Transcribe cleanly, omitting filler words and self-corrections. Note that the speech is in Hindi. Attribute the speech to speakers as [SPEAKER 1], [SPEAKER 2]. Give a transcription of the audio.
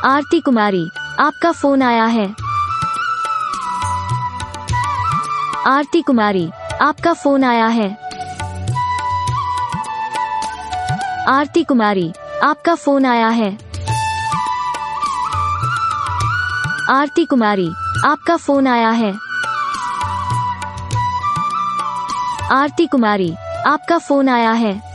[SPEAKER 1] आरती कुमारी, आपका फोन आया है। आरती कुमारी, आपका फोन आया है। आरती कुमारी, आपका फोन आया है। आरती कुमारी, आपका फोन आया है। आरती कुमारी, आपका फोन आया है।